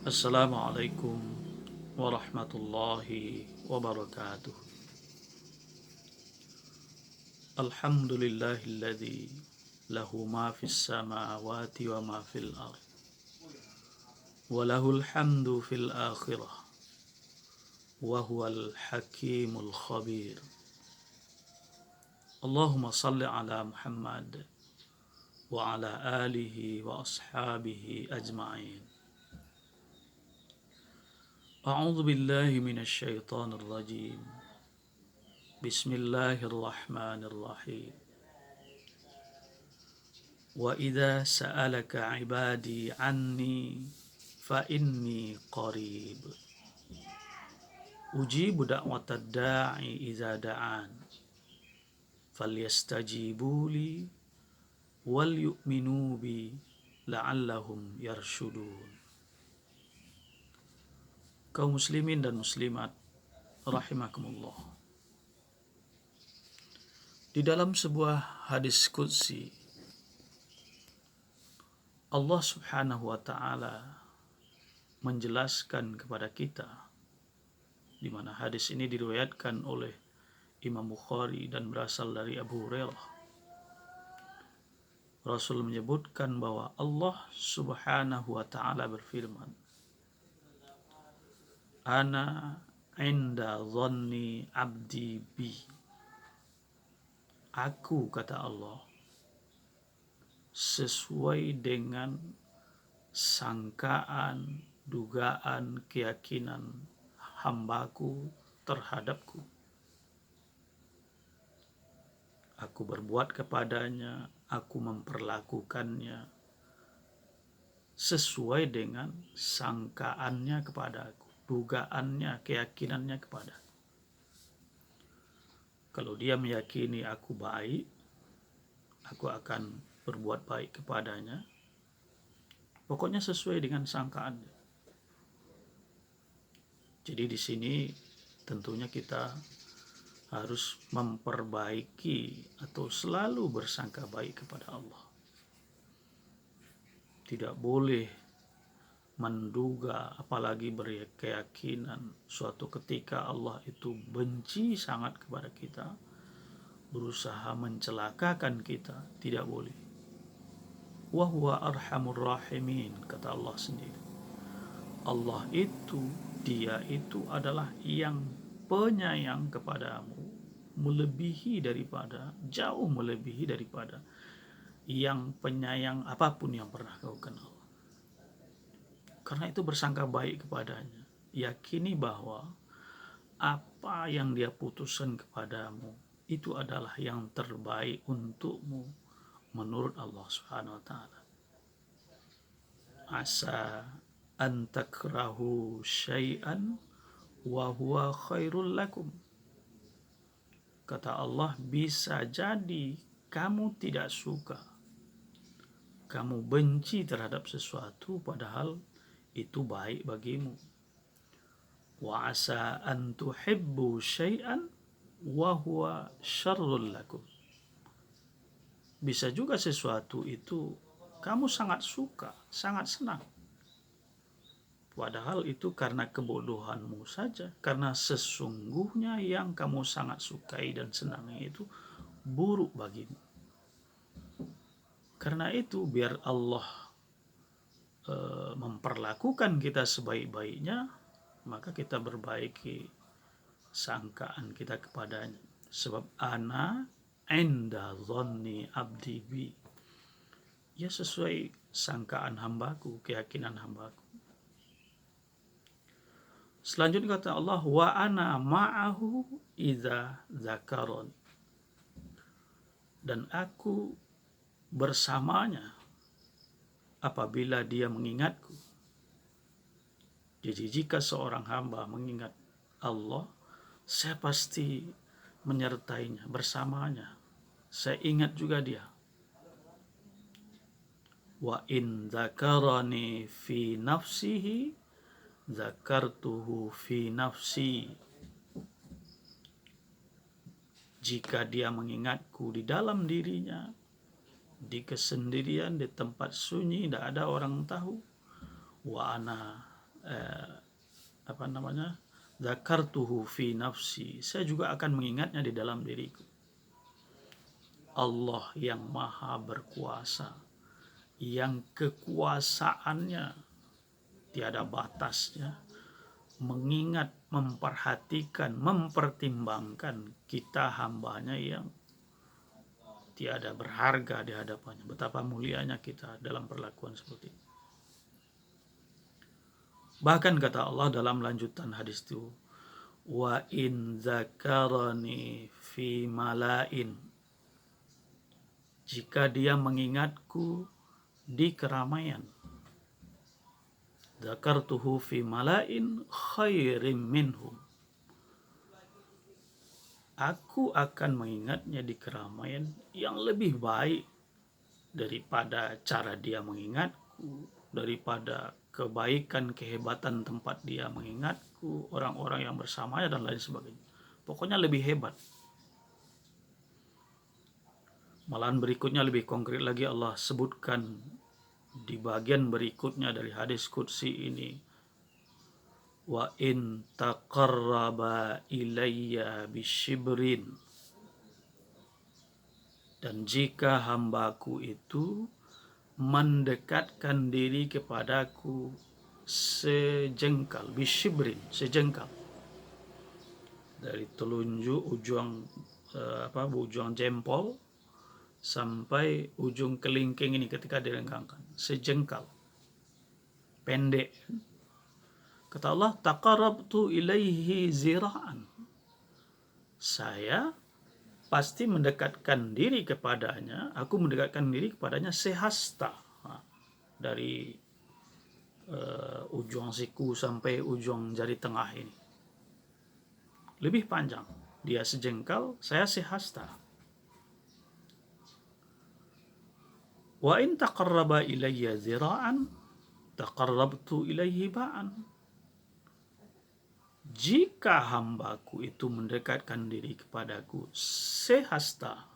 Assalamualaikum warahmatullahi wabarakatuh. Alhamdulillahilladzi lahu ma fis samawati wa ma fil ard wa lahul hamdu fil akhirah wa huwal hakimul khabir. Allahumma salli ala Muhammad wa ala alihi wa ashabihi ajma'in. A'udzu billahi minasy syaithanir rajim. Bismillahirrahmanirrahim. Wa idza sa'alaka 'ibadi 'anni fa inni qarib. Ujibu da'watad da'i idza da'an. Falyastajibu li wal yu'minu bi la'allahum yarshudun. Kaum muslimin dan muslimat rahimakumullah. Di dalam sebuah hadis qudsi, Allah Subhanahu wa taala menjelaskan kepada kita, di mana hadis ini diriwayatkan oleh Imam Bukhari dan berasal dari Abu Hurairah. Rasul menyebutkan bahwa Allah Subhanahu wa taala berfirman, Ana inda dhanni abdi bi. Aku, kata Allah, sesuai dengan sangkaan, dugaan, keyakinan hambaku terhadapku. Aku berbuat kepadanya, aku memperlakukannya sesuai dengan sangkaannya kepadaku, dugaannya, keyakinannya kepadaku. Kalau dia meyakini aku baik, aku akan berbuat baik kepadanya. Pokoknya sesuai dengan sangkaannya. Jadi di sini tentunya kita harus memperbaiki atau selalu bersangka baik kepada Allah. Tidak boleh menduga, apalagi berkeyakinan suatu ketika Allah itu benci sangat kepada kita, berusaha mencelakakan kita. Tidak boleh. Wa huwa arhamur rahimin, kata Allah sendiri. Allah itu, dia itu adalah yang penyayang kepadamu, jauh melebihi daripada yang penyayang apapun yang pernah kau kenal. Karena itu bersangka baik kepadanya. Yakini bahwa apa yang dia putuskan kepadamu itu adalah yang terbaik untukmu menurut Allah Subhanahu wa taala. Asa an takrahu syai'an wa huwa khairul lakum. Kata Allah, bisa jadi kamu tidak suka, kamu benci terhadap sesuatu padahal itu baik bagimu. Wa asa an tuhibbu syai'an wa huwa syarrul lakum. Bisa juga sesuatu itu kamu sangat suka, sangat senang, padahal itu karena kebodohanmu saja, karena sesungguhnya yang kamu sangat sukai dan senangi itu buruk bagimu. Karena itu biar Allah memperlakukan kita sebaik-baiknya, maka kita perbaiki sangkaan kita kepadanya. Sebab ana inda dhanni abdi bi. Ya sesuai sangkaan hambaku, keyakinan hambaku. Selanjutnya kata Allah, wa ana ma'ahu idza dzakaroni. Dan aku bersamanya apabila dia mengingatku. Jadi jika seorang hamba mengingat Allah, saya pasti menyertainya, bersamanya. Saya ingat juga dia. Wa in dzakarani fi nafsihi dzakartuhu fi nafsi. Jika dia mengingatku di dalam dirinya, di kesendirian, di tempat sunyi, tidak ada orang tahu, wa ana, apa namanya, zakartuhu fi nafsi, saya juga akan mengingatnya di dalam diriku. Allah yang maha berkuasa, yang kekuasaannya tiada batasnya, mengingat, memperhatikan, mempertimbangkan kita hambanya yang tiada berharga di hadapannya. Betapa mulianya kita dalam perlakuan seperti itu. Bahkan kata Allah dalam lanjutan hadis itu, wa in zakarani fi malain, jika dia mengingatku di keramaian, zakartuhu fi malain khairim minhum, aku akan mengingatnya di keramaian yang lebih baik daripada cara dia mengingatku, daripada kebaikan, kehebatan tempat dia mengingatku, orang-orang yang bersamanya dan lain sebagainya. Pokoknya lebih hebat. Malahan berikutnya lebih konkret lagi, Allah sebutkan di bagian berikutnya dari hadis qudsi ini, wa in taqarraba ilayya bisyibrin, dan jika hambaku itu mendekatkan diri kepadaku sejengkal, bisyibrin, sejengkal, dari telunjuk ujung ujung jempol sampai ujung kelingking ini ketika direnggangkan, sejengkal, pendek. Kata Allah, taqarrabtu ilaihi zira'an, saya pasti mendekatkan diri kepadanya, aku mendekatkan diri kepadanya sehasta, dari ujung siku sampai ujung jari tengah ini, lebih panjang. Dia sejengkal, saya sehasta. Wa in taqarraba ilayya zira'an taqarrabtu ilayhi ba'an, jika hambaku itu mendekatkan diri kepadaku sehasta,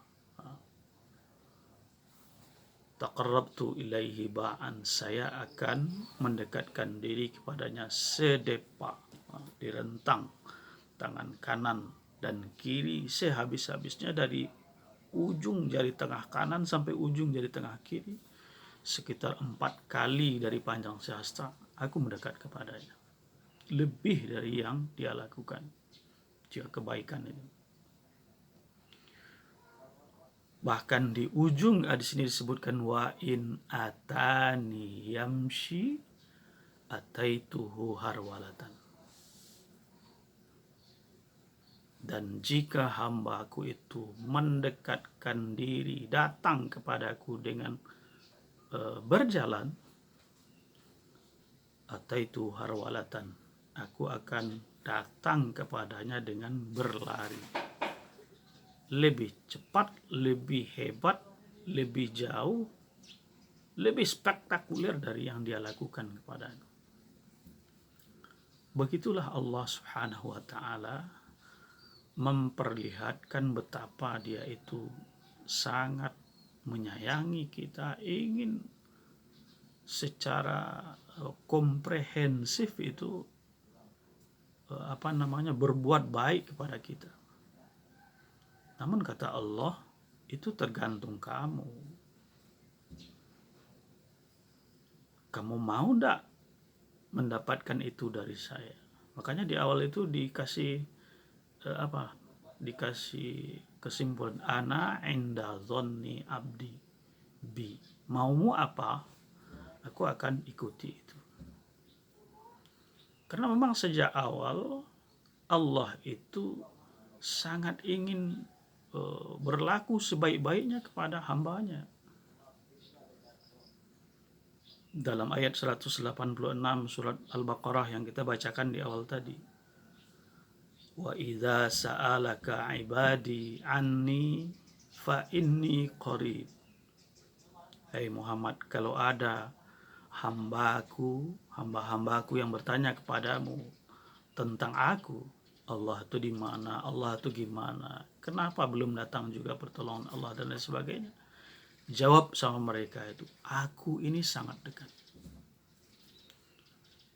taqarrabtu ilaihi ba'an, saya akan mendekatkan diri kepadanya sedepa, direntang tangan kanan dan kiri sehabis-habisnya, dari ujung jari tengah kanan sampai ujung jari tengah kiri, sekitar 4 kali dari panjang sehasta, aku mendekat kepadanya, lebih dari yang dia lakukan jika kebaikan itu. Bahkan di ujung di sini disebutkan wa in atani yamshi ataituhu harwalatan, dan jika hambaku itu mendekatkan diri, datang kepadaku dengan berjalan, ataitu harwalatan, aku akan datang kepadanya dengan berlari, lebih cepat, lebih hebat, lebih jauh, lebih spektakuler dari yang dia lakukan kepadanya. Begitulah Allah Subhanahu wa ta'ala memperlihatkan betapa dia itu sangat menyayangi kita, ingin secara komprehensif itu berbuat baik kepada kita. Namun kata Allah, itu tergantung kamu. Kamu mau ndak mendapatkan itu dari saya? Makanya di awal itu dikasih dikasih kesimpulan, ana inda dhonni abdi bi, maumu apa, aku akan ikuti itu. Karena memang sejak awal Allah itu sangat ingin berlaku sebaik-baiknya kepada hambanya. Dalam ayat 186 surat Al-Baqarah yang kita bacakan di awal tadi, wa idza sa'alaka ibadi anni fa inni qarib, hai Muhammad, kalau ada hamba-hambaku yang bertanya kepadamu tentang aku, Allah itu di mana, Allah itu gimana, kenapa belum datang juga pertolongan Allah dan lain sebagainya, jawab sama mereka itu, aku ini sangat dekat.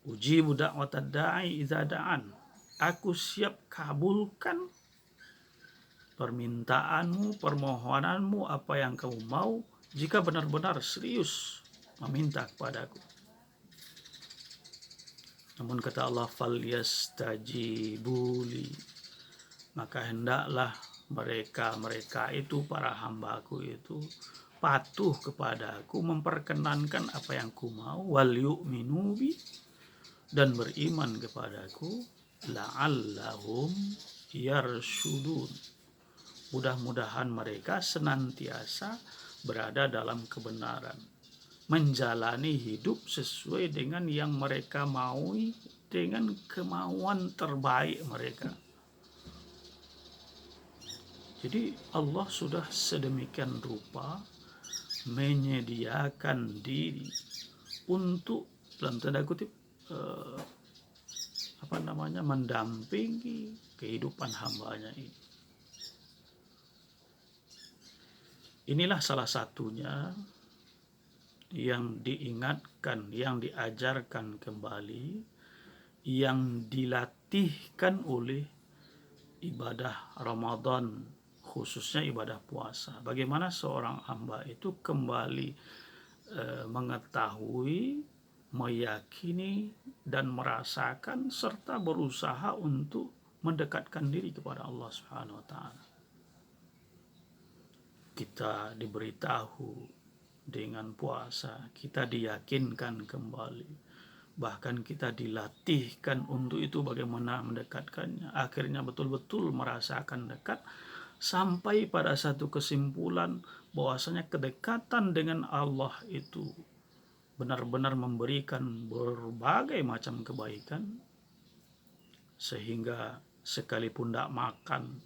Ujibu da'watad da'i idza da'an. Aku siap kabulkan permintaanmu, permohonanmu, apa yang kamu mau, jika benar-benar serius meminta kepadaku. Namun kata Allah, falyastajibuli, maka hendaklah mereka itu, para hambaku itu, patuh kepadaku, memperkenankan apa yang ku mau, wal yu'minu bi, dan beriman kepadaku, la'allahum yarshudun, mudah-mudahan mereka senantiasa berada dalam kebenaran, menjalani hidup sesuai dengan yang mereka maui, dengan kemauan terbaik mereka. Jadi Allah sudah sedemikian rupa menyediakan diri untuk, dalam tanda kutip, mendampingi kehidupan hambanya ini. Inilah salah satunya yang diingatkan, yang diajarkan kembali, yang dilatihkan oleh ibadah Ramadan, khususnya ibadah puasa. Bagaimana seorang hamba itu kembali mengetahui, meyakini, dan merasakan serta berusaha untuk mendekatkan diri kepada Allah Subhanahu wa taala. Kita diberitahu dengan puasa, kita diyakinkan kembali, bahkan kita dilatihkan untuk itu, bagaimana mendekatkannya. Akhirnya betul-betul merasakan dekat, sampai pada satu kesimpulan bahwasanya kedekatan dengan Allah itu benar-benar memberikan berbagai macam kebaikan, sehingga sekalipun tidak makan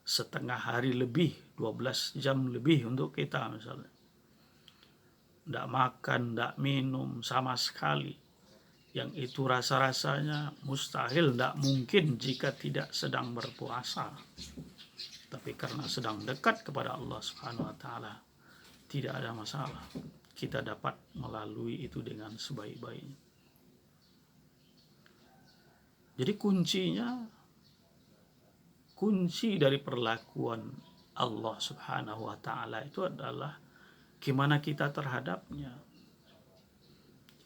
setengah hari lebih, 12 jam lebih untuk kita misalnya, tidak makan, tidak minum sama sekali, yang itu rasa-rasanya mustahil, tidak mungkin jika tidak sedang berpuasa. Tapi karena sedang dekat kepada Allah Subhanahu wa taala, tidak ada masalah. Kita dapat melalui itu dengan sebaik-baiknya. Jadi kunci dari perlakuan Allah Subhanahu wa taala itu adalah gimana kita terhadapnya.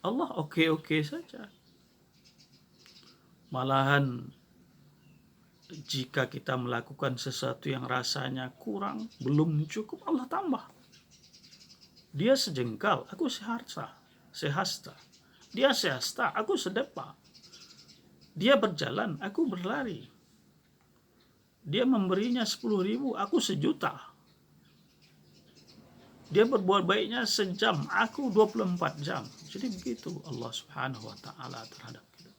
Allah oke-oke saja. Malahan jika kita melakukan sesuatu yang rasanya kurang, belum cukup, Allah tambah. Dia sejengkal, aku sehasta. Dia sehasta, aku sedepa. Dia berjalan, aku berlari. Dia memberinya 10.000, aku sejuta. Dia berbuat baiknya sejam, aku 24 jam. Jadi begitu Allah Subhanahu wa taala terhadap kita.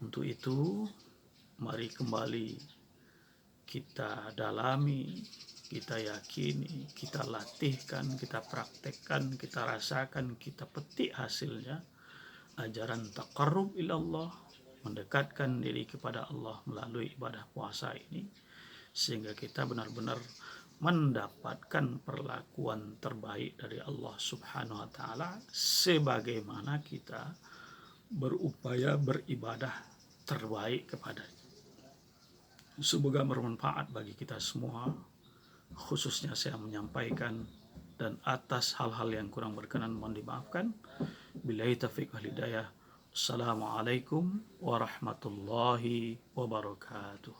Untuk itu, mari kembali kita dalami, kita yakini, kita latihkan, kita praktekkan, kita rasakan, kita petik hasilnya. Ajaran taqarrub ilallah, mendekatkan diri kepada Allah melalui ibadah puasa ini, sehingga kita benar-benar mendapatkan perlakuan terbaik dari Allah Subhanahu wa taala, sebagaimana kita berupaya beribadah terbaik kepadanya. Semoga bermanfaat bagi kita semua, khususnya saya menyampaikan, dan atas hal-hal yang kurang berkenan mohon dimaafkan. Billahi taufiq wal hidayah. Assalamualaikum warahmatullahi wabarakatuh.